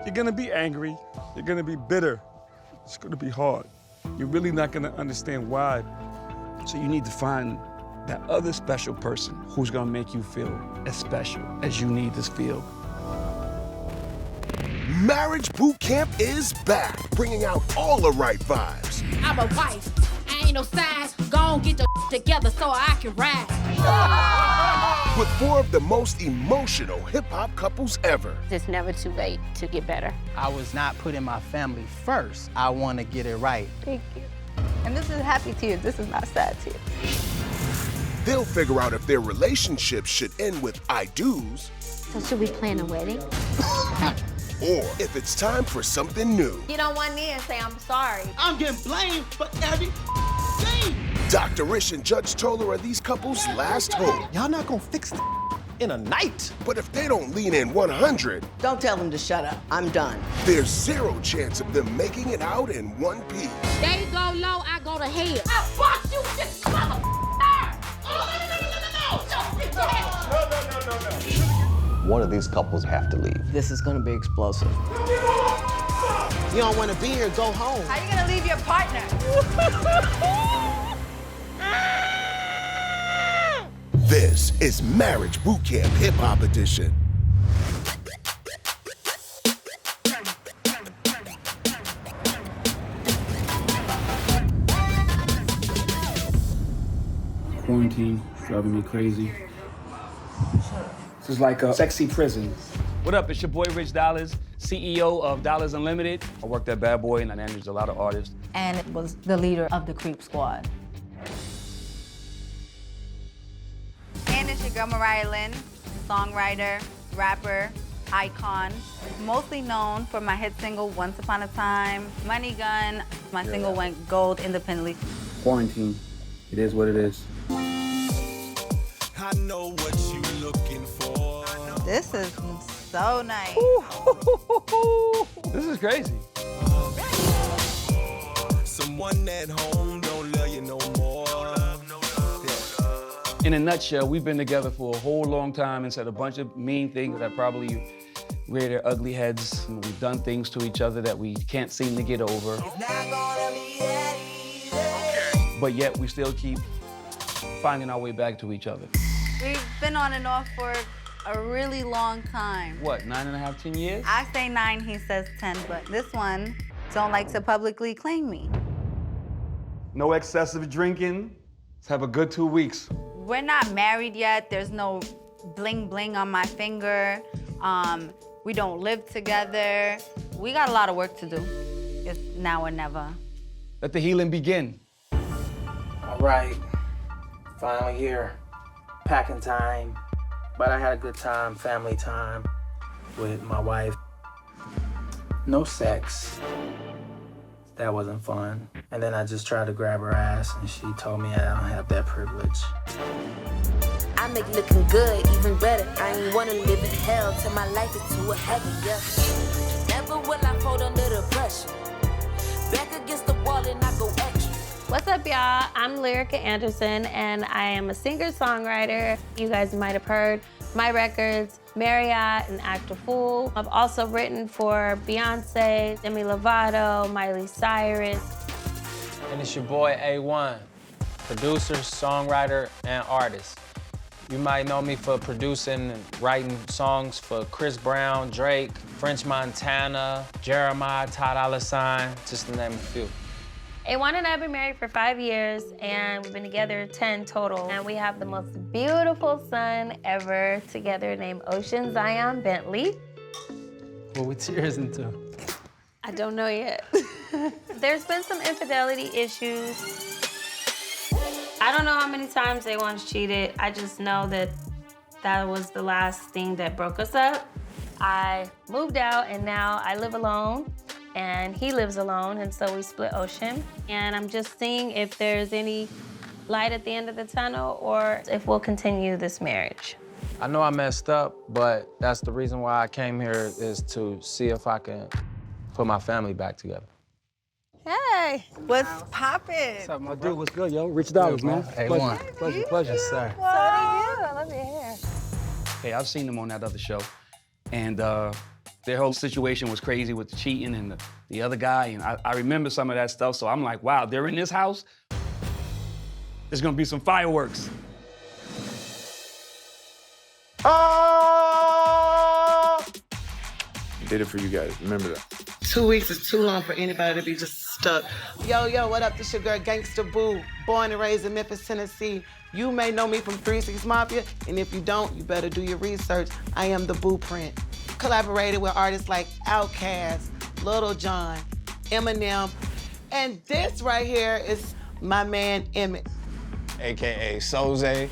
You're gonna be angry, you're gonna be bitter. It's gonna be hard. You're really not gonna understand why. So you need to find that other special person who's gonna make you feel as special as you need to feel. Marriage Boot Camp is back, bringing out all the right vibes. I'm a wife, I ain't no size. Gon' get the together so I can ride. With 4 of the most emotional hip-hop couples ever. It's never too late to get better. I was not putting my family first. I want to get it right. Thank you. And this is happy tears. This is not sad tears. They'll figure out if their relationship should end with I do's. So should we plan a wedding? Or if it's time for something new. Get on one knee and say, I'm sorry. I'm getting blamed for every thing. Dr. Ish and Judge Toller are these couples' last hope. Y'all not gonna fix it in a night. But if they don't lean in 100, Don't tell them to shut up. I'm done. there's 0 chance of them making it out in one piece. They go low, I go to hell. I want you this mother. One of these couples have to leave. This is gonna be explosive. You don't wanna be here, go home. How are you gonna leave your partner? This is Marriage Boot Camp Hip Hop Edition. Quarantine driving me crazy. This is like a sexy prison. What up, it's your boy Rich Dollars, CEO of Dollars Unlimited. I worked at Bad Boy and I managed a lot of artists. And was the leader of the Creep Squad. And it's your girl Mariah Lynn, songwriter, rapper, icon. Mostly known for my hit single, Once Upon a Time, Money Gun. My single went gold independently. Quarantine, it is what it is. I know what you looking for. This is so nice. This is crazy. Someone at home don't love you no more. In a nutshell, we've been together for a whole long time and said a bunch of mean things that probably rear their ugly heads. And we've done things to each other that we can't seem to get over. But yet we still keep finding our way back to each other. We've been on and off for a really long time. What, 9.5, 10 years? I say 9, he says 10, but this one don't like to publicly claim me. No excessive drinking. Let's have a good 2 weeks. We're not married yet. There's no bling bling on my finger. We don't live together. We got a lot of work to do. It's now or never. Let the healing begin. All right, finally here. Packing time. But I had a good time, family time with my wife. No sex. That wasn't fun. And then I just tried to grab her ass and she told me I don't have that privilege. I make looking good even better. I ain't wanna live in hell till my life is too heavy, yeah. Never will I fold under the pressure. Back against the wall and I go extra. What's up, y'all? I'm Lyrica Anderson, and I am a singer-songwriter. You guys might have heard my records, Marriott and Act a Fool. I've also written for Beyonce, Demi Lovato, Miley Cyrus. And it's your boy A1, producer, songwriter, and artist. You might know me for producing and writing songs for Chris Brown, Drake, French Montana, Jeremiah, Todd Allen, just to name a few. A1 and I have been married for 5 years, and we've been together 10 total. And we have the most beautiful son ever together named Ocean Zion Bentley. What we tears into? I don't know yet. There's been some infidelity issues. I don't know how many times they once cheated. I just know that that was the last thing that broke us up. I moved out, and now I live alone. And he lives alone, and so we split Ocean. And I'm just seeing if there's any light at the end of the tunnel or if we'll continue this marriage. I know I messed up, but that's the reason why I came here is to see if I can put my family back together. Hey, what's poppin'? What's up, my Dude, what's good, yo? Rich Dollars, man. A1. Pleasure. Yes, sir. So do you. I love your hair. Hey, I've seen them on that other show, and Their whole situation was crazy with the cheating and the other guy, and I remember some of that stuff, so I'm like, wow, they're in this house? There's gonna be some fireworks. Oh! Did it for you guys, remember that. 2 weeks is too long for anybody to be just stuck. Yo, what up? This your girl, Gangsta Boo, born and raised in Memphis, Tennessee. You may know me from 3 6 Mafia, and if you don't, you better do your research. I am the Blueprint. Collaborated with artists like Outkast, Lil Jon, Eminem, and this right here is my man, Emmett. AKA Soze,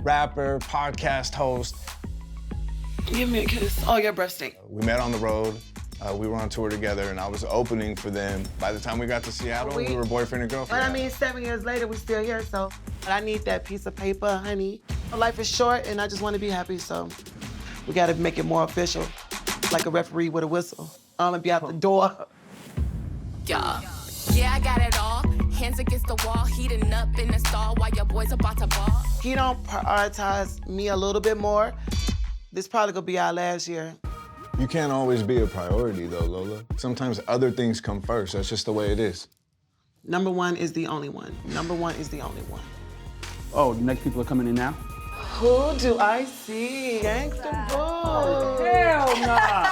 rapper, podcast host. Give me a kiss. Oh, your breath stink. We met on the road. We were on tour together, and I was opening for them. By the time we got to Seattle, we were boyfriend and girlfriend. But I mean, 7 years later, we're still here, so I need that piece of paper, honey. Life is short, and I just want to be happy, so we got to make it more official, like a referee with a whistle. I'm gonna be out the door. Yeah, I got it all. Hands against the wall, heating up in the stall while your boys about to ball. He don't prioritize me a little bit more. This probably gonna be our last year. You can't always be a priority, though, Lola. Sometimes other things come first. That's just the way it is. Number one is the only one. Number one is the only one. Oh, the next people are coming in now? Who do I see? Gangsta Boo. Oh, hell nah.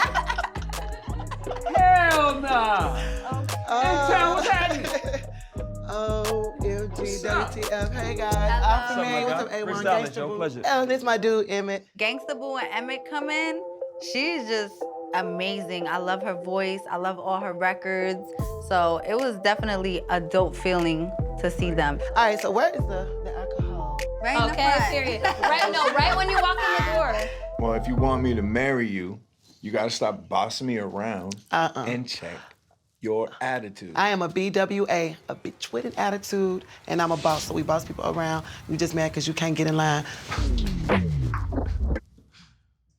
Hell nah. Hey, Tom, what's happening? OMG, Hey guys, I'm familiar with some A1 Gangsta Boo. Pleasure. Oh, this my dude, Emmett. Gangsta Boo and Emmett come in. She's just amazing. I love her voice. I love all her records. So it was definitely a dope feeling to see them. All right, so where is the alcohol? Right in the front. Period. Right when you walk in the door. Well, if you want me to marry you, you gotta stop bossing me around and check your attitude. I am a BWA, a bitch with an attitude, and I'm a boss, so we boss people around. You just mad because you can't get in line.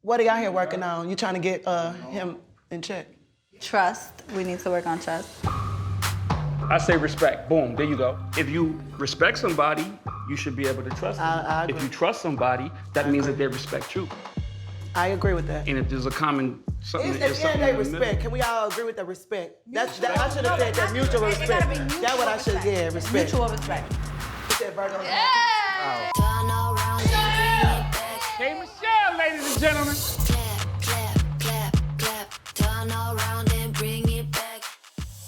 What are y'all here working on? You trying to get him in check? Trust. We need to work on trust. I say respect. Boom, there you go. If you respect somebody, you should be able to trust them. I agree. If you trust somebody, that means that they respect you. I agree with that. And if there's a common something, At the end, they respect. Can we all agree with the respect? I should have said that mutual respect. That's what I should have said, respect. Mutual respect. Hey, Michelle, ladies and gentlemen.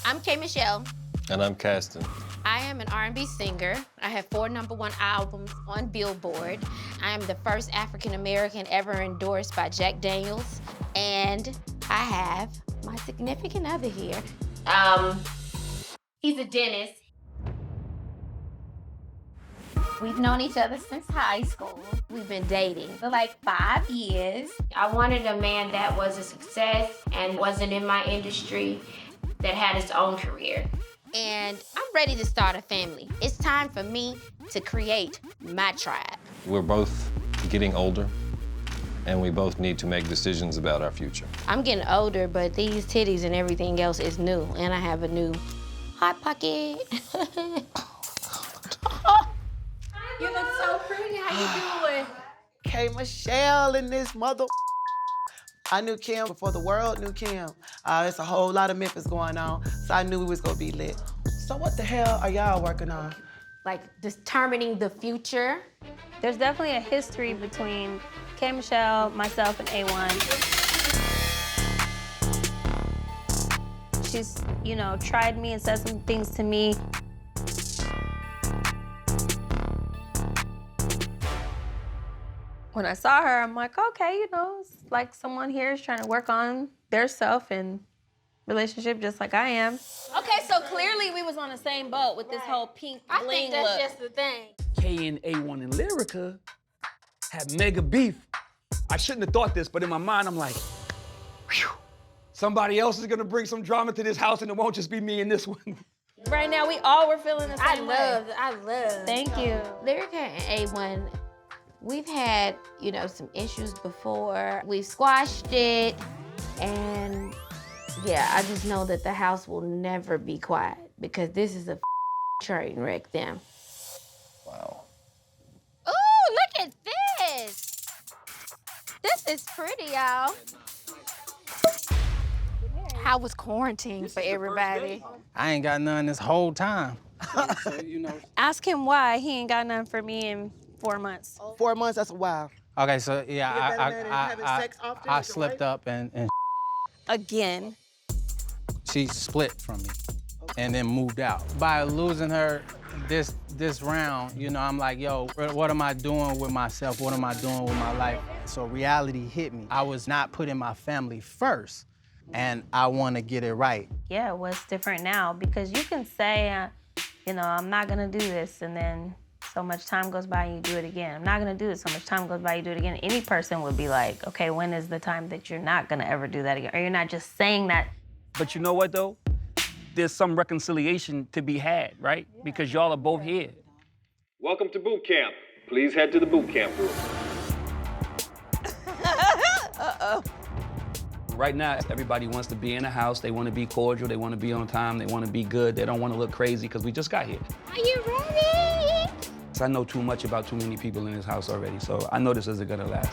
I'm K. Michelle. And I'm Caston. I am an R&B singer. I have 4 #1 albums on Billboard. I am the first African-American ever endorsed by Jack Daniels. And I have my significant other here. He's a dentist. We've known each other since high school. We've been dating for like 5 years. I wanted a man that was a success and wasn't in my industry, that had his own career. And I'm ready to start a family. It's time for me to create my tribe. We're both getting older, and we both need to make decisions about our future. I'm getting older, but these titties and everything else is new, and I have a new hot pocket. You look so pretty. How you doing? K. Michelle in this mother. I knew Kim before the world knew Kim. It's a whole lot of Memphis going on, so I knew we was gonna be lit. So what the hell are y'all working on? Like determining the future. There's definitely a history between K. Michelle, myself, and A1. She's, tried me and said some things to me. When I saw her, I'm like, okay, it's like someone here is trying to work on their self and relationship just like I am. Okay, so clearly we was on the same boat with this whole pink bling I think that's look. just the thing. K and A1 and Lyrica had mega beef. I shouldn't have thought this, but in my mind, I'm like, whew, somebody else is gonna bring some drama to this house and it won't just be me and this one. Right now, we all were feeling the same way. I love. Thank you. Lyrica and A1, we've had, some issues before. We've squashed it, and yeah, I just know that the house will never be quiet because this is a train wreck them. Wow. Ooh, look at this. This is pretty, y'all. How was quarantine for everybody? I ain't got none this whole time. Ask him why he ain't got none for me in 4 months. 4 months, that's a while. Okay, so You get better than having sex often I with your slipped wife? up and Again. she split from me and then moved out. By losing her this round, you know, I'm like, yo, what am I doing with myself? What am I doing with my life? So reality hit me. I was not putting my family first, and I want to get it right. Yeah, what's different now? Because you can say, you know, I'm not gonna do this, and then so much time goes by and you do it again. I'm not gonna do this, so much time goes by, you do it again. Any person would be like, okay, when is the time that you're not gonna ever do that again? Or you're not just saying that. But you know what, though? There's some reconciliation to be had, right? Because y'all are both here. Welcome to boot camp. Please head to the boot camp room. Uh-oh. Right now, everybody wants to be in a house. They want to be cordial. They want to be on time. They want to be good. They don't want to look crazy because we just got here. Are you ready? So I know too much about too many people in this house already, so I know this isn't gonna last.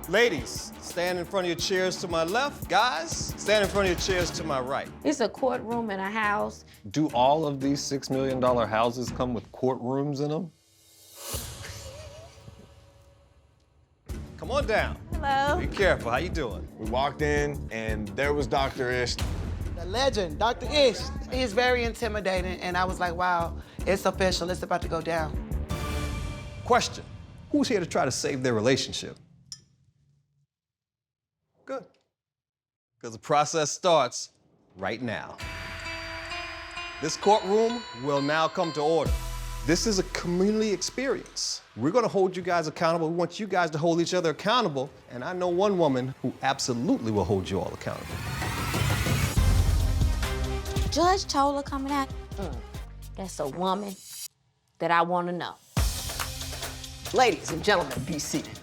Ladies, stand in front of your chairs to my left. Guys, stand in front of your chairs to my right. It's a courtroom in a house. Do all of these $6 million houses come with courtrooms in them? Come on down. Hello. Be careful. How you doing? We walked in, and there was Dr. Ish. The legend, Dr. Ish. He's very intimidating, and I was like, wow, it's official. It's about to go down. Question. Who's here to try to save their relationship? Good. Because the process starts right now. This courtroom will now come to order. This is a community experience. We're gonna hold you guys accountable. We want you guys to hold each other accountable. And I know one woman who absolutely will hold you all accountable. Judge Tola coming out. That's a woman that I want to know. Ladies and gentlemen, be seated.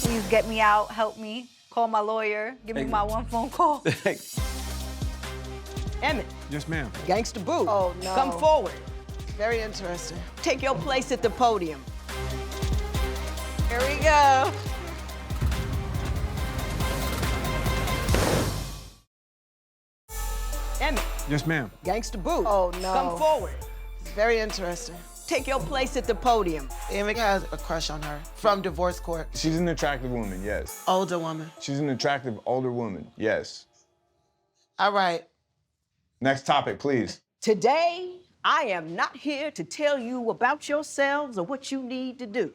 Please get me out, help me, call my lawyer, give me my one phone call. Emmett. Yes, ma'am. Gangsta Boo. Oh, no. Come forward. Very interesting. Take your place at the podium. Here we go. Emmett. Yes, ma'am. Gangsta Boo. Oh, no. Come forward. Very interesting. Take your place at the podium. Emmett has a crush on her from divorce court. She's an attractive woman, yes. Older woman. She's an attractive older woman, yes. All right. Next topic, please. Today, I am not here to tell you about yourselves or what you need to do.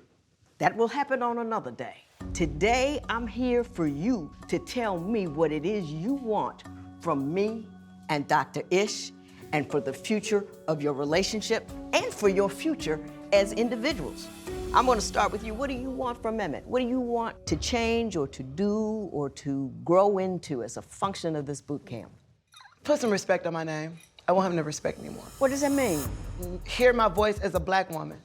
That will happen on another day. Today, I'm here for you to tell me what it is you want from me and Dr. Ish, and for the future of your relationship and for your future as individuals. I'm gonna start with you. What do you want from Emmett? What do you want to change or to do or to grow into as a function of this boot camp? Put some respect on my name. I want him to respect me more. What does that mean? Hear my voice as a black woman.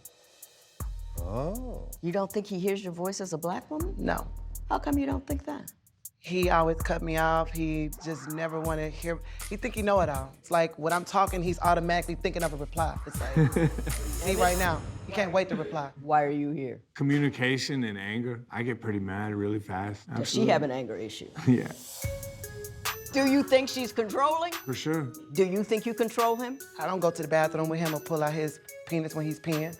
Oh. You don't think he hears your voice as a black woman? No. How come you don't think that? He always cut me off. He just never want to hear. He think he know it all. It's like when I'm talking, he's automatically thinking of a reply. It's like, see right now, he can't wait to reply. Why are you here? Communication and anger. I get pretty mad really fast. Does she Absolutely. have an anger issue? Yeah, Do you think she's controlling? for sure. Do you think you control him? I don't go to the bathroom with him or pull out his penis when he's peeing.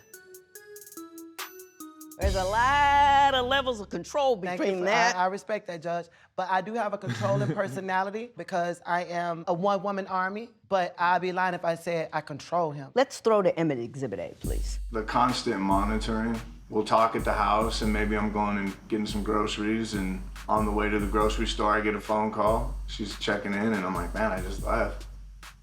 There's a lot of levels of control between that. I respect that, Judge. But I do have a controlling personality because I am a one-woman army, but I'd be lying if I said I control him. Let's throw to Emmett Exhibit A, please. The constant monitoring. We'll talk at the house, and maybe I'm going and getting some groceries, and on the way to the grocery store, I get a phone call. She's checking in, and I'm like, man, I just left.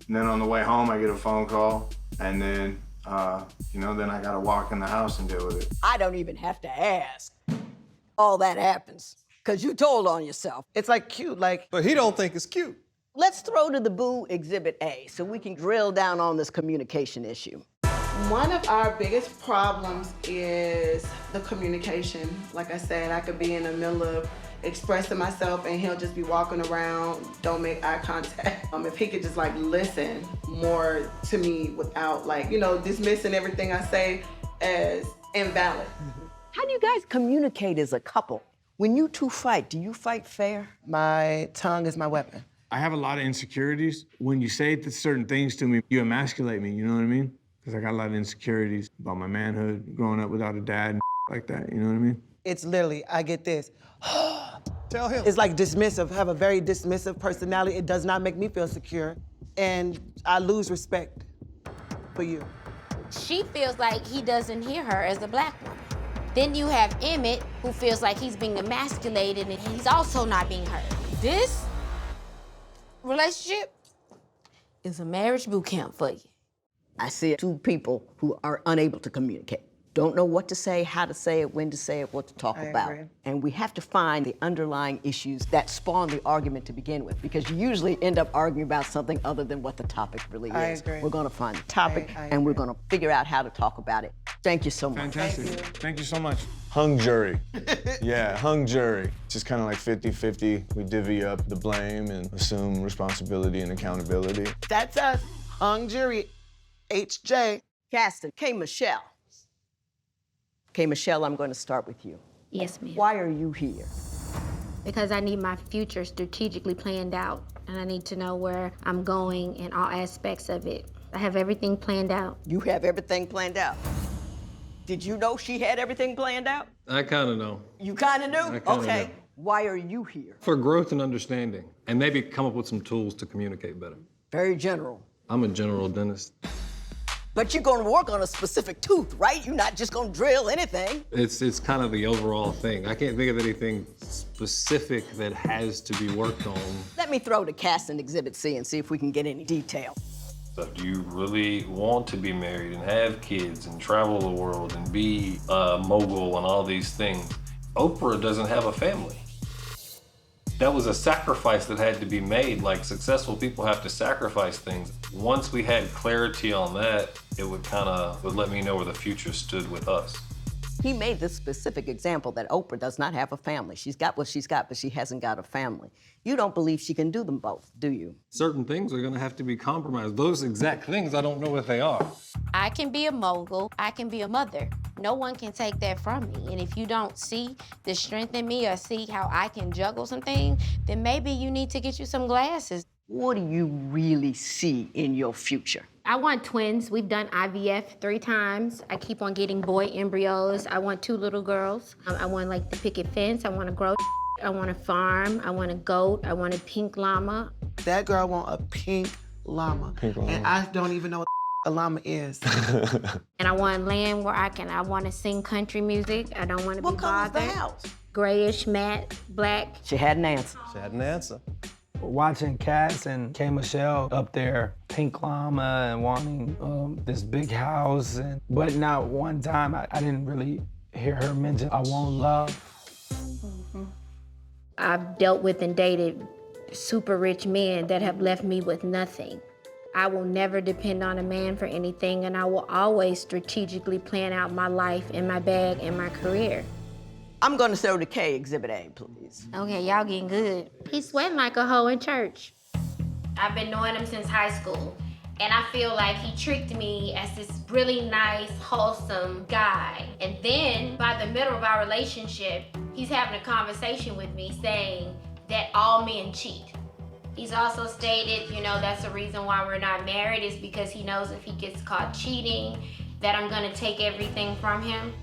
And then on the way home, I get a phone call, and then, then I gotta walk in the house and deal with it. I don't even have to ask. All that happens, because you told on yourself. It's like cute, like. But he don't think it's cute. Let's throw to the Boo Exhibit A so we can drill down on this communication issue. One of our biggest problems is the communication. Like I said, I could be in the middle of expressing myself and he'll just be walking around, don't make eye contact. If he could just like listen more to me without like, dismissing everything I say as invalid. How do you guys communicate as a couple When you two fight, do you fight fair? My tongue is my weapon. I have a lot of insecurities. When you say certain things to me, you emasculate me, you know what I mean? Because I got a lot of insecurities about my manhood, growing up without a dad and like that, you know what I mean? It's literally, I get this. Tell him. It's like dismissive, have a very dismissive personality. It does not make me feel secure. And I lose respect for you. She feels like he doesn't hear her as a black woman. Then you have Emmett, who feels like he's being emasculated and he's also not being heard. This relationship is a marriage boot camp for you. I see two people who are unable to communicate. Don't know what to say, how to say it, when to say it, what to talk about. Agree. And we have to find the underlying issues that spawn the argument to begin with, because you usually end up arguing about something other than what the topic really is. I agree. We're gonna find the topic I and we're agree. gonna figure out how to talk about it. Thank you so much. Fantastic. Thank you so much. Hung jury. Yeah, hung jury. Just kind of like 50-50. We divvy up the blame and assume responsibility and accountability. That's us, hung jury, HJ. Caston, K. Michelle. K. Michelle, I'm gonna start with you. Yes, ma'am. Why are you here? Because I need my future strategically planned out, and I need to know where I'm going in all aspects of it. I have everything planned out. You have everything planned out. Did you know she had everything planned out? I kind of know. You kinda knew? I kinda Okay. know. Why are you here? For growth and understanding, and maybe come up with some tools to communicate better. Very general. I'm a general dentist. But you're gonna work on a specific tooth, right? You're not just gonna drill anything. It's kind of the overall thing. I can't think of anything specific that has to be worked on. Let me throw to Caston Exhibit C and see if we can get any detail. So do you really want to be married and have kids and travel the world and be a mogul and all these things? Oprah doesn't have a family. That was a sacrifice that had to be made. Like, successful people have to sacrifice things. Once we had clarity on that, it would let me know where the future stood with us. He made this specific example that Oprah does not have a family. She's got what she's got, but she hasn't got a family. You don't believe she can do them both, do you? Certain things are gonna have to be compromised. Those exact things, I don't know what they are. I can be a mogul, I can be a mother. No one can take that from me. And if you don't see the strength in me or see how I can juggle some things, then maybe you need to get you some glasses. What do you really see in your future? I want twins. We've done IVF 3 times. I keep on getting boy embryos. I want 2 little girls. I want like the picket fence. I want to grow. I want a farm. I want a goat. I want a pink llama. That girl want a pink llama. Pink llama. And I don't even know what a llama is. And I want land where I want to sing country music. I don't want to be What color's bothered. the house? Grayish, matte, black. She had an answer. She had an answer. Watching Cass and K. Michelle up there, pink llama and wanting this big house, but not one time I didn't really hear her mention I want love. I've dealt with and dated super rich men that have left me with nothing. I will never depend on a man for anything, and I will always strategically plan out my life and my bag and my career. I'm gonna throw to K, Exhibit A, please. Okay, y'all getting good. He's sweating like a hoe in church. I've been knowing him since high school, and I feel like he tricked me as this really nice, wholesome guy. And then, by the middle of our relationship, he's having a conversation with me saying that all men cheat. He's also stated, that's the reason why we're not married, is because he knows if he gets caught cheating, that I'm gonna take everything from him.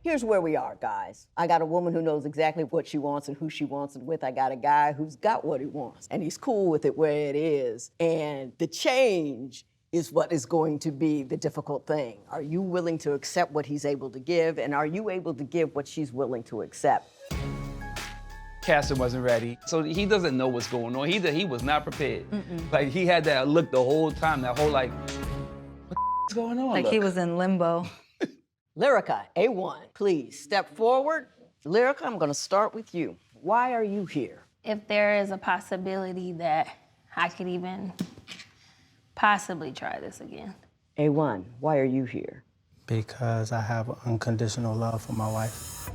Here's where we are, guys. I got a woman who knows exactly what she wants and who she wants it with. I got a guy who's got what he wants, and he's cool with it where it is. And the change is what is going to be the difficult thing. Are you willing to accept what he's able to give, and are you able to give what she's willing to accept? Caston wasn't ready, so he doesn't know what's going on. He was not prepared. Like, he had that look the whole time, that whole like, what the going on? Like look. he was in limbo. Lyrica, A1, please step forward. Lyrica, I'm gonna start with you. Why are you here? If there is a possibility that I could even possibly try this again. A1, why are you here? Because I have unconditional love for my wife.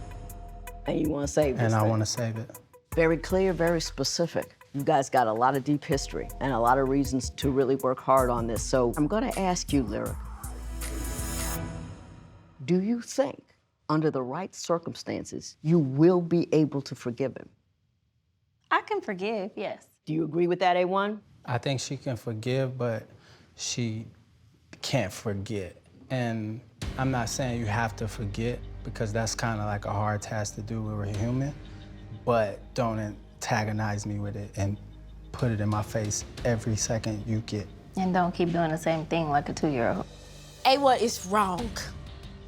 And you wanna save this And I thing. want to save it. Very clear, very specific. You guys got a lot of deep history and a lot of reasons to really work hard on this. So I'm gonna ask you, Lyrica, do you think under the right circumstances, you will be able to forgive him. I can forgive, yes. Do you agree with that, A1? I think she can forgive, but she can't forget. And I'm not saying you have to forget, because that's kind of like a hard task to do. We're human, but don't antagonize me with it and put it in my face every second you get. And don't keep doing the same thing like a 2-year-old. A1 is wrong.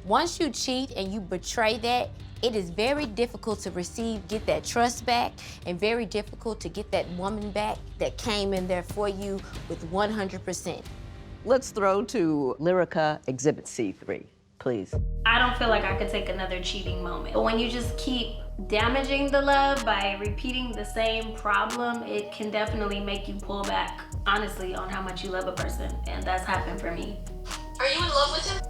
Once you cheat and you betray that, it is very difficult to get that trust back, and very difficult to get that woman back that came in there for you with 100%. Let's throw to Lyrica Exhibit C3, please. I don't feel like I could take another cheating moment. But when you just keep damaging the love by repeating the same problem, it can definitely make you pull back, honestly, on how much you love a person. And that's happened for me. Are you in love with him?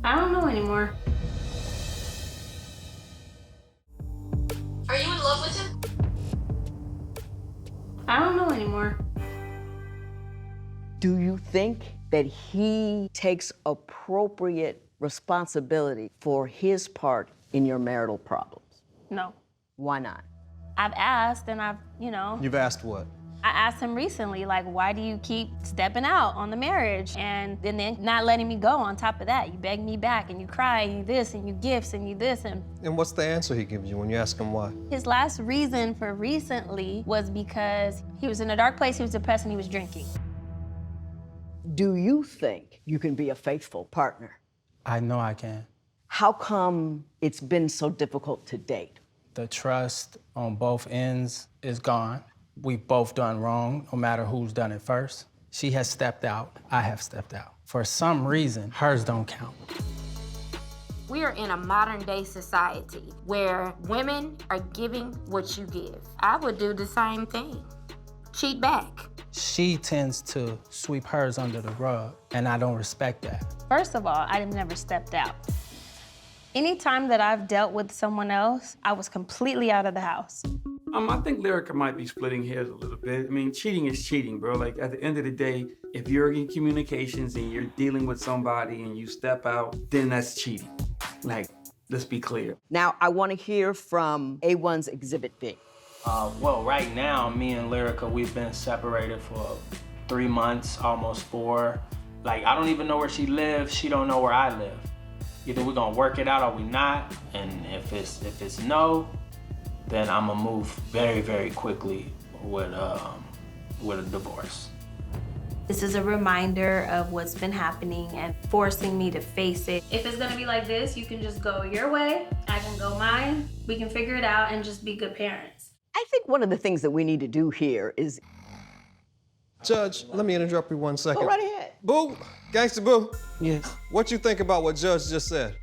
I don't know anymore. Are you in love with him? I don't know anymore. Do you think that he takes appropriate responsibility for his part in your marital problems? No. Why not? I've asked, and You've asked what? I asked him recently, like, why do you keep stepping out on the marriage and then not letting me go on top of that? You beg me back, and you cry, and you this, and you gifts, and you this, and... And what's the answer he gives you when you ask him why? His last reason for recently was because he was in a dark place, he was depressed, and he was drinking. Do you think you can be a faithful partner? I know I can. How come it's been so difficult to date? The trust on both ends is gone. We've both done wrong, no matter who's done it first. She has stepped out, I have stepped out. For some reason, hers don't count. We are in a modern day society where women are giving what you give. I would do the same thing. Cheat back. She tends to sweep hers under the rug, and I don't respect that. First of all, I've never stepped out. Anytime that I've dealt with someone else, I was completely out of the house. I think Lyrica might be splitting hairs a little bit. I mean, cheating is cheating, bro. Like, at the end of the day, if you're in communications and you're dealing with somebody and you step out, then that's cheating. Like, let's be clear. Now, I want to hear from A1's Exhibit B. Well, right now, me and Lyrica, we've been separated for 3 months, almost 4. Like, I don't even know where she lives. She don't know where I live. Either we're gonna work it out or we not. And if it's no, then I'm gonna move very, very quickly with a divorce. This is a reminder of what's been happening and forcing me to face it. If it's gonna be like this, you can just go your way, I can go mine. We can figure it out and just be good parents. I think one of the things that we need to do here is... Judge, let me interrupt you 1 second. Go right ahead. Boo, Gangsta Boo. Yes. What you think about what Judge just said?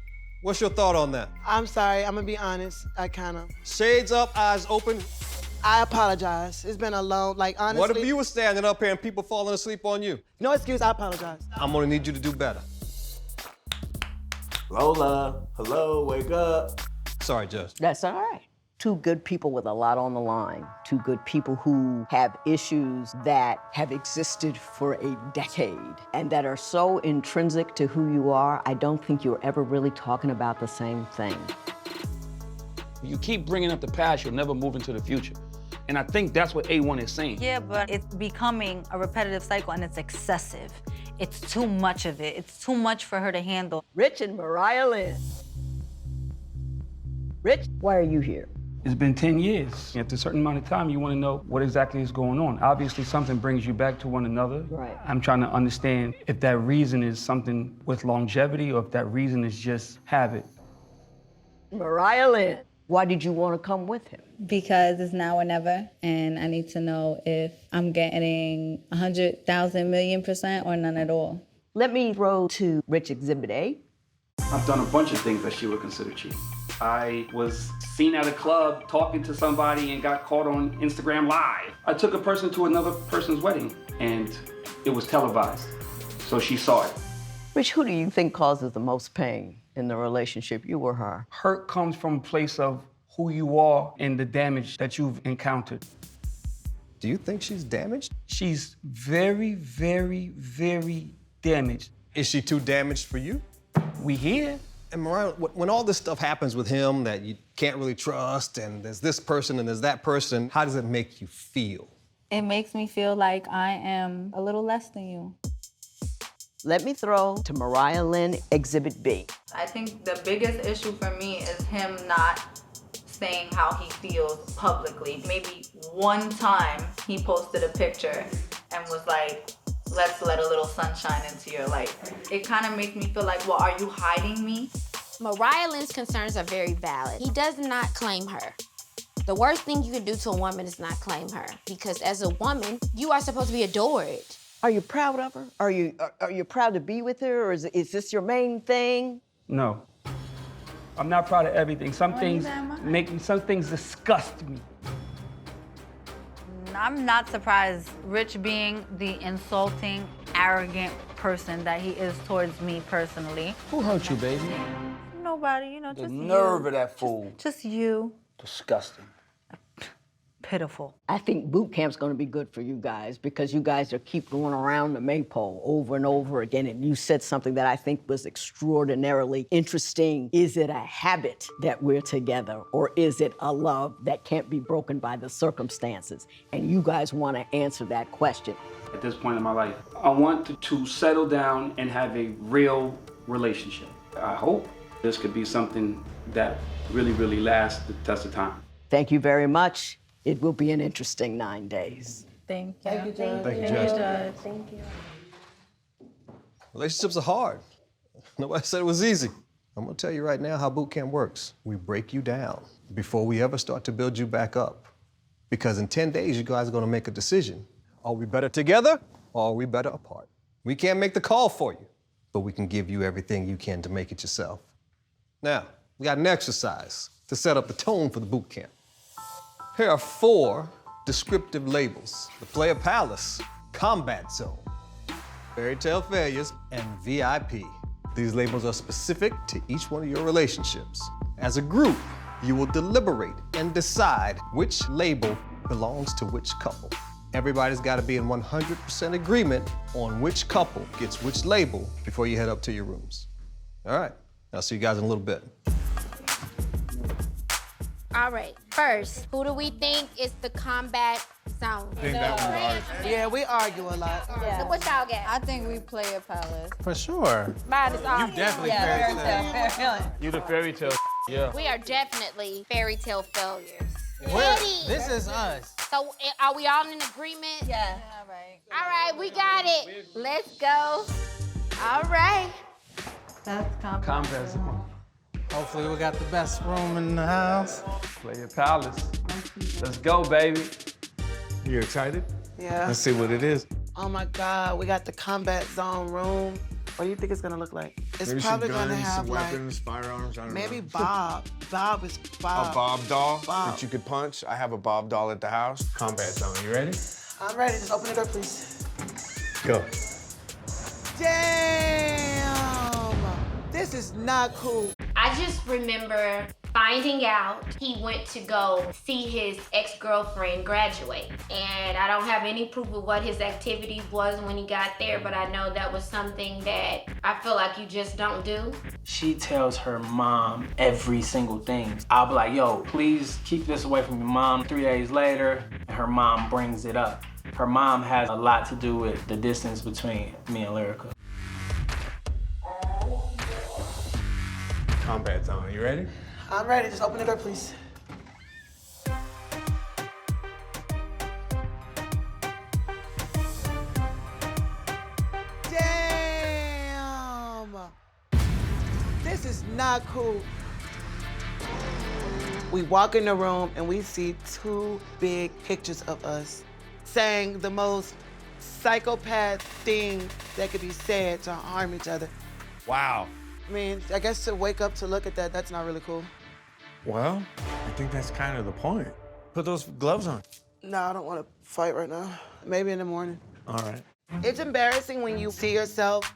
What's your thought on that? I'm sorry, I'm gonna be honest. I kinda... Shades up, eyes open. I apologize. It's been a long, like, honestly... What if you were standing up here and people falling asleep on you? No excuse, I apologize. I'm gonna need you to do better. Lola, hello, wake up. Sorry, Judge. That's all right. Two good people with a lot on the line. Two good people who have issues that have existed for a decade and that are so intrinsic to who you are, I don't think you're ever really talking about the same thing. You keep bringing up the past, you'll never move into the future. And I think that's what A1 is saying. Yeah, but it's becoming a repetitive cycle and it's excessive. It's too much of it. It's too much for her to handle. Rich and Mariah Lynn. Rich, why are you here? It's been 10 years. After a certain amount of time, you want to know what exactly is going on. Obviously, something brings you back to one another. Right. I'm trying to understand if that reason is something with longevity or if that reason is just habit. Mariah Lynn, why did you want to come with him? Because it's now or never, and I need to know if I'm getting 100,000 million% or none at all. Let me throw to Rich Exhibit A. I've done a bunch of things that she would consider cheating. I was seen at a club talking to somebody and got caught on Instagram Live. I took a person to another person's wedding and it was televised, so she saw it. Rich, who do you think causes the most pain in the relationship, you or her? Hurt comes from a place of who you are and the damage that you've encountered. Do you think she's damaged? She's very, very, very damaged. Is she too damaged for you? we here. And Mariah, when all this stuff happens with him that you can't really trust, and there's this person and there's that person, how does it make you feel? It makes me feel like I am a little less than you. Let me throw to Mariah Lynn Exhibit B. I think the biggest issue for me is him not saying how he feels publicly. Maybe one time he posted a picture and was like, let's let a little sunshine into your life. It kind of makes me feel like, well, are you hiding me? Mariah Lynn's concerns are very valid. He does not claim her. The worst thing you can do to a woman is not claim her, because as a woman, you are supposed to be adored. Are you proud of her? Are you proud to be with her, or is this your main thing? No. I'm not proud of everything. Some things disgust me. I'm not surprised Rich being the insulting, arrogant person that he is towards me personally. Who hurt you, baby? Nobody, you know, The just nerve you. of that fool. Just you. Disgusting. Pitiful. I think boot camp's gonna be good for you guys because you guys are keep going around the maypole over and over again, and you said something that I think was extraordinarily interesting. Is it a habit that we're together, or is it a love that can't be broken by the circumstances? And you guys wanna answer that question. At this point in my life, I want to settle down and have a real relationship. I hope this could be something that really, really lasts the test of time. Thank you very much. It will be an interesting 9 days. Thank you. Thank you, Judge. Thank you. Relationships are hard. Nobody said it was easy. I'm gonna tell you right now how boot camp works. We break you down before we ever start to build you back up. Because in 10 days, you guys are gonna make a decision. Are we better together, or are we better apart? We can't make the call for you, but we can give you everything you can to make it yourself. Now, we got an exercise to set up the tone for the boot camp. Here are 4 descriptive labels: the player palace, combat zone, fairy tale failures, and VIP. These labels are specific to each one of your relationships. As a group, you will deliberate and decide which label belongs to which couple. Everybody's got to be in 100% agreement on which couple gets which label before you head up to your rooms. All right, I'll see you guys in a little bit. All right, first, who do we think is the combat zone? I think that one's ours. Yeah, we argue a lot. So what y'all get? I think we play a palace. For sure. Mine is ours. Definitely Fairy tale. You the fairy tale. Yeah. We are definitely fairy tale failures. This is us. So are we all in agreement? Yeah. All right, we got it. Let's go. All right. That's Combat zone. Hopefully we got the best room in the house. Play your palace. Let's go, baby. You excited? Yeah. Let's see what it is. Oh my God, we got the combat zone room. What do you think it's gonna look like? It's Maybe probably some guns, gonna have some like weapons, firearms, I don't maybe know. Bob. Bob is Bob. A Bob doll Bob. that you could punch. I have a Bob doll at the house. Combat zone, you ready? I'm ready. Just open it up, please. Go. Damn! This is not cool. I just remember finding out he went to go see his ex-girlfriend graduate. And I don't have any proof of what his activities was when he got there, but I know that was something that I feel like you just don't do. She tells her mom every single thing. I'll be like, yo, please keep this away from your mom. 3 days later, her mom brings it up. Her mom has a lot to do with the distance between me and Lyrica. Combat zone, you ready? I'm ready. Just open it up, please. Damn! This is not cool. We walk in the room and we see 2 big pictures of us saying the most psychopath thing that could be said to harm each other. Wow. I mean, I guess to wake up to look at that, that's not really cool. Well, I think that's kind of the point. Put those gloves on. No, I don't want to fight right now. Maybe in the morning. All right. It's embarrassing when you see yourself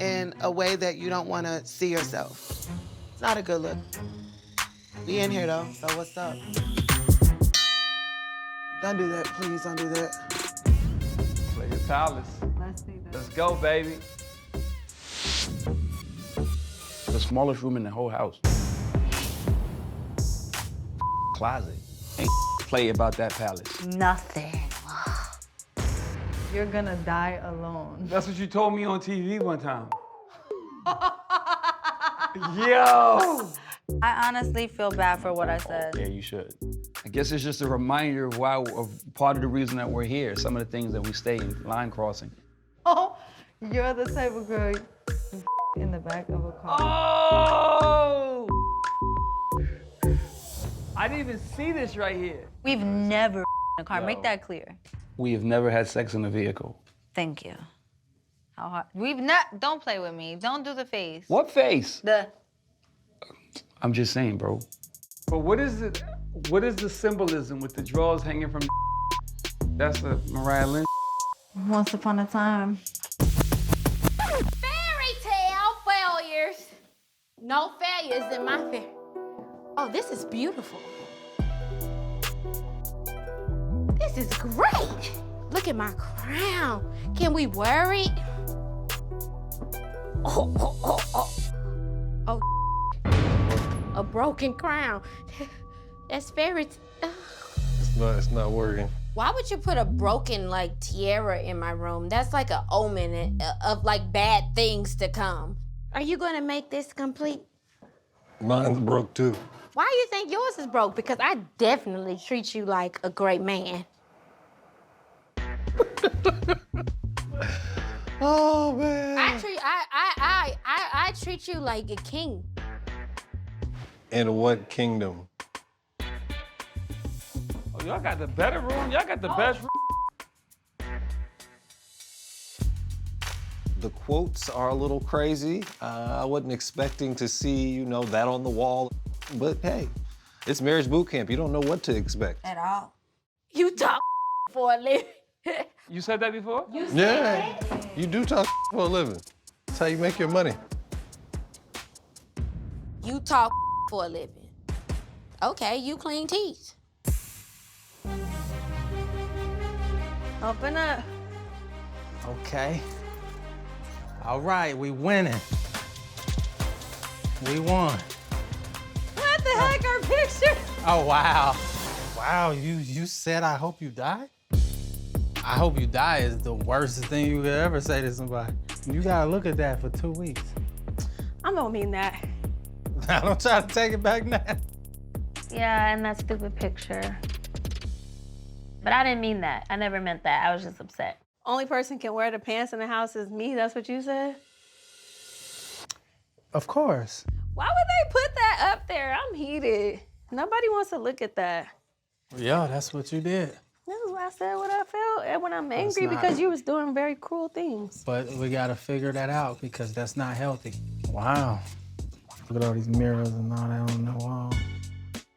in a way that you don't want to see yourself. It's not a good look. We in here though, so what's up? Don't do that, please don't do that. Play your palace. Let's go, baby. the smallest room in the whole house. Closet. Ain't play about that palace. Nothing. You're gonna die alone. That's what you told me on TV one time. Yo! I honestly feel bad for what I said. Yeah, you should. I guess it's just a reminder of part of the reason that we're here, some of the things that we stay in, line crossing. Oh, you're the type of girl you in the back of a car. Oh! I didn't even see this right here. We've never in a car. Yo. Make that clear. We have never had sex in a vehicle. Thank you. How hard? We've not. Don't play with me. Don't do the face. What face? The. I'm just saying, bro. But what is it? What is the symbolism with the drawers hanging from? That's a Mariah Lynch. Once upon a time. Fairy tale failures. No failures in my fairy. Oh, this is beautiful. This is great. Look at my crown. Can we wear it? Oh, a broken crown. That's fairy. It's not working. Why would you put a broken like tiara in my room? That's like an omen of like bad things to come. Are you gonna make this complete? Mine's broke too. Why do you think yours is broke? Because I definitely treat you like a great man. Oh man. I treat you like a king. In what kingdom? Oh, y'all got the better room. Y'all got the best room. The quotes are a little crazy. I wasn't expecting to see, that on the wall. But hey, it's marriage boot camp. You don't know what to expect. At all. You talk for a living. You said that before? Yeah, you do talk for a living. That's how you make your money. You talk for a living. Okay, you clean teeth. Open up. Okay. All right, we winning. We won. What the heck, our picture? Oh, wow. Wow, you said I hope you die? I hope you die is the worst thing you could ever say to somebody. You gotta look at that for 2 weeks. I don't mean that. I don't try to take it back now. Yeah, and that stupid picture. But I didn't mean that. I never meant that. I was just upset. Only person can wear the pants in the house is me. That's what you said? Of course. Why would they put that up there? I'm heated. Nobody wants to look at that. Yeah, that's what you did. That's why I said what I felt and when I'm angry not- because you was doing very cruel things. But we gotta figure that out because that's not healthy. Wow. Look at all these mirrors and all that on the wall.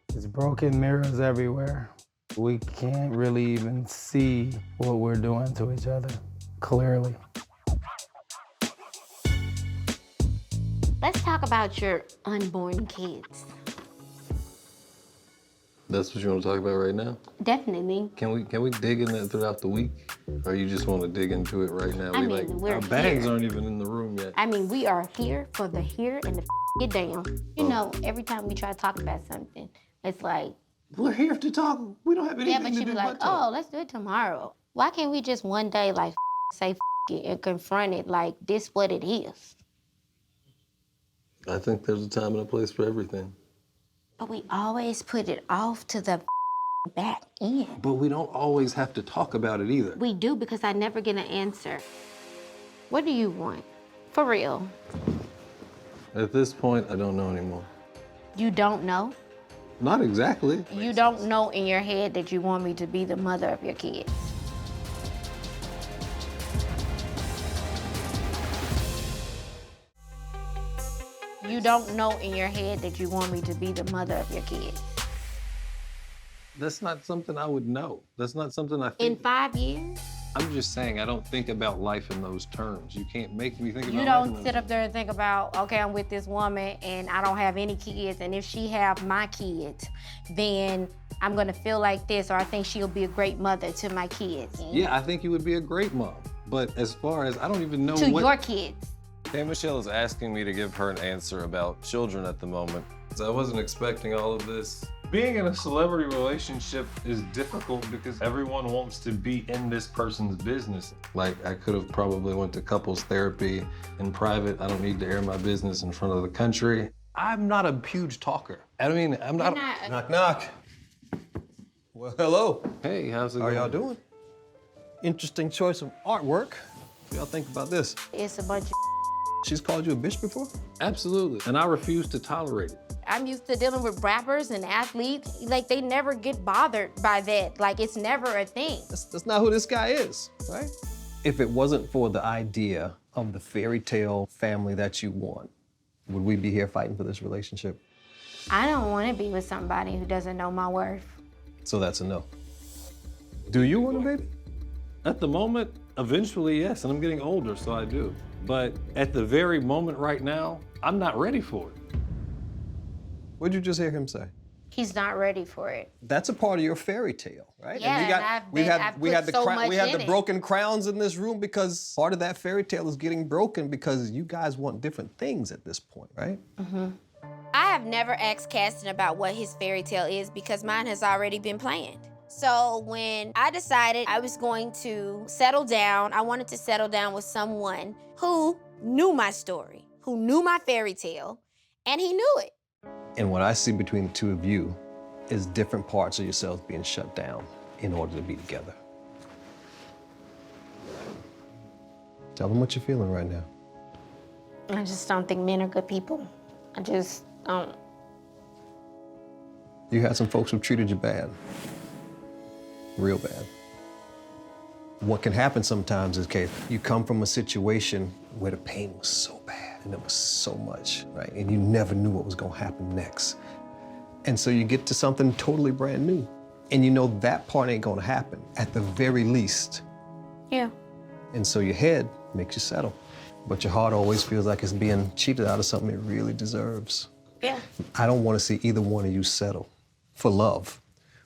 There's broken mirrors everywhere. We can't really even see what we're doing to each other clearly. Let's talk about your unborn kids. That's what you want to talk about right now? Definitely. Can we dig in that throughout the week? Or you just want to dig into it right now? I mean, we're our bags here. aren't even in the room yet. I mean, we are here for the here and the get down. You know, every time we try to talk about something, it's like, we're here to talk. We don't have anything yeah, but to you do be like, but talk. oh, let's do it tomorrow. Why can't we just one day like say it and confront it like this what it is? I think there's a time and a place for everything. But we always put it off to the back end. But we don't always have to talk about it either. We do because I never get an answer. What do you want? For real. At this point, I don't know anymore. You don't know? Not exactly. You don't know in your head that you want me to be the mother of your kids. You don't know in your head that you want me to be the mother of your kids. That's not something I would know. That's not something I In think. 5 years, I'm just saying, I don't think about life in those terms. You can't make me think about you life don't in those sit up there and think about, okay, I'm with this woman and I don't have any kids, and if she have my kids, then I'm gonna feel like this, or I think she'll be a great mother to my kids. Yeah, I think you would be a great mom. But as far as, I don't even know To what... your kids. Hey, Michelle is asking me to give her an answer about children at the moment. So I wasn't expecting all of this. Being in a celebrity relationship is difficult because everyone wants to be in this person's business. Like, I could have probably went to couples therapy in private. I don't need to air my business in front of the country. I'm not a huge talker. I mean, I'm not. Knock, knock. Well, hello. Hey, how's it How going? y'all doing? Interesting choice of artwork. What do y'all think about this? It's a bunch of She's called you a bitch before? Absolutely, and I refuse to tolerate it. I'm used to dealing with rappers and athletes. Like, they never get bothered by that. Like, it's never a thing. That's not who this guy is, right? If it wasn't for the idea of the fairy tale family that you want, would we be here fighting for this relationship? I don't want to be with somebody who doesn't know my worth. So that's a no. Do you want a baby? At the moment, eventually, yes, and I'm getting older, so I do. But at the very moment right now, I'm not ready for it. What'd you just hear him say? He's not ready for it. That's a part of your fairy tale, right? Yeah, and we had the it. broken crowns in this room because part of that fairy tale is getting broken because you guys want different things at this point, right? Mm-hmm. I have never asked Caston about what his fairy tale is because mine has already been planned. So when I decided I was going to settle down, I wanted to settle down with someone who knew my story, who knew my fairy tale, and he knew it. And what I see between the two of you is different parts of yourselves being shut down in order to be together. Tell them what you're feeling right now. I just don't think men are good people. I just don't. You had some folks who treated you bad. Real bad. What can happen sometimes is, okay, you come from a situation where the pain was so bad and it was so much, right? And you never knew what was gonna happen next. And so you get to something totally brand new. And you know that part ain't gonna happen, at the very least. Yeah. And so your head makes you settle. But your heart always feels like it's being cheated out of something it really deserves. Yeah. I don't wanna see either one of you settle for love,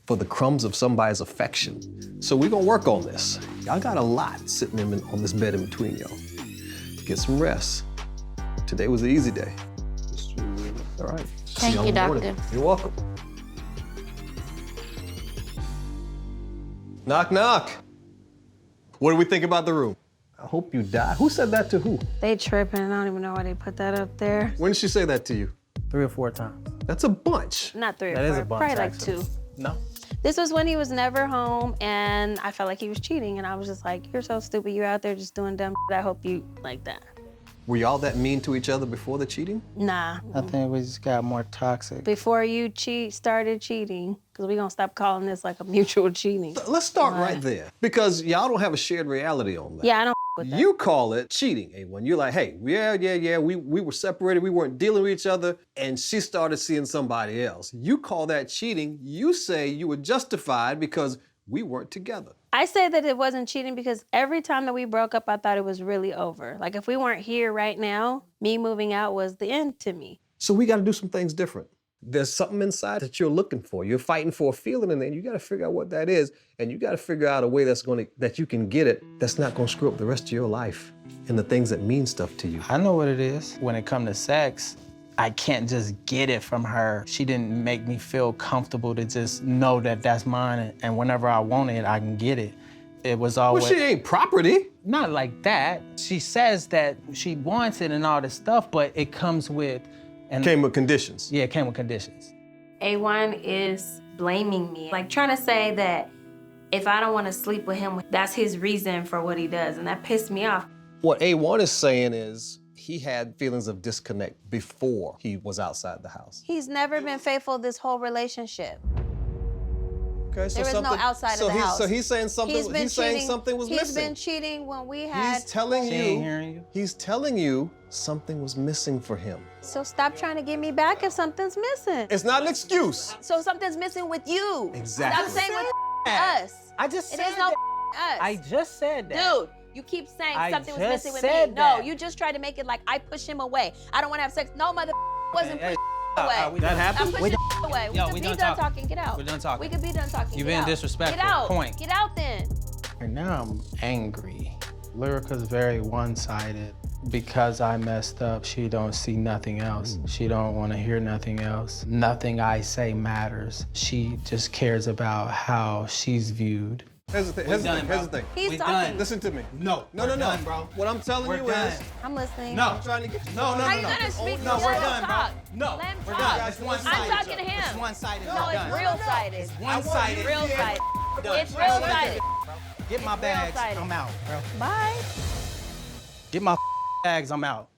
for the crumbs of somebody's affection. So we're gonna work on this. Y'all got a lot sitting on this bed in between y'all. Get some rest. Today was an easy day. All right. See Thank y'all you, in the morning. doctor. You're welcome. Knock, knock. What do we think about the room? I hope you die. Who said that to who? They tripping. I don't even know why they put that up there. When did she say that to you? 3 or 4 times. That's a bunch. Not 3 or That 4. is a bunch, Probably like actually. 2. No. This was when he was never home, and I felt like he was cheating, and I was just like, you're so stupid. You're out there just doing dumb shit. I hope you like that. Were y'all that mean to each other before the cheating? Nah. I think we just got more toxic. Before you started cheating, because we're going to stop calling this like a mutual cheating. Let's start right there. Because y'all don't have a shared reality on that. Yeah, I don't with that. You call it cheating, A1. You're like, hey, yeah, we were separated, we weren't dealing with each other, and she started seeing somebody else. You call that cheating. You say you were justified because we weren't together. I say that it wasn't cheating because every time that we broke up, I thought it was really over. Like, if we weren't here right now, me moving out was the end to me. So we gotta do some things different. There's something inside that you're looking for. You're fighting for a feeling, and then you gotta figure out what that is, and you gotta figure out a way that you can get it that's not gonna screw up the rest of your life and the things that mean stuff to you. I know what it is. When it comes to sex, I can't just get it from her. She didn't make me feel comfortable to just know that that's mine, and whenever I want it, I can get it. It was always— Well, she ain't property. Not like that. She says that she wants it and all this stuff, but it comes with— Came with conditions. Yeah, it came with conditions. A1 is blaming me, like trying to say that if I don't want to sleep with him, that's his reason for what he does, and that pissed me off. What A1 is saying is he had feelings of disconnect before he was outside the house. He's never been faithful this whole relationship. Okay, so there is no outside of the house. So he's saying something. He's saying something was missing. He's been cheating when we had. He's telling you. He's telling you something was missing for him. So stop trying to get me back if something's missing. It's not an excuse. So something's missing with you. Exactly. Stop saying with us. I just It said is no that. us. I just said that. Dude, you keep saying I something was just missing with me. said No, that. you just tried to make it like I push him away. I don't want to have sex. No, mother wasn't Hey, pushing away. That happened? I'm pushing away. We Yo, could we be done done talking. talking. Get out. We're done talking. We could be done talking. You Get being out. disrespectful. Get out. Point. Get out then. And now I'm angry. Lyrica's very one-sided. Because I messed up, she don't see nothing else. She don't want to hear nothing else. Nothing I say matters. She just cares about how she's viewed. Here's the thing. He's talking. Listen to me. No, No, bro. What I'm telling you is, I'm listening. No. I'm trying to get you. No. How you gonna speak? No, Let we're him done, talk. bro. No, Let him we're talk. done. It's one-sided. I'm talking to him. It's one-sided. No, We're it's done. real-sided. It's one-sided. Real-sided. Done. It's real-sided. Get my bags. real-sided. I'm out, bro. Bye. Get my bags. I'm out.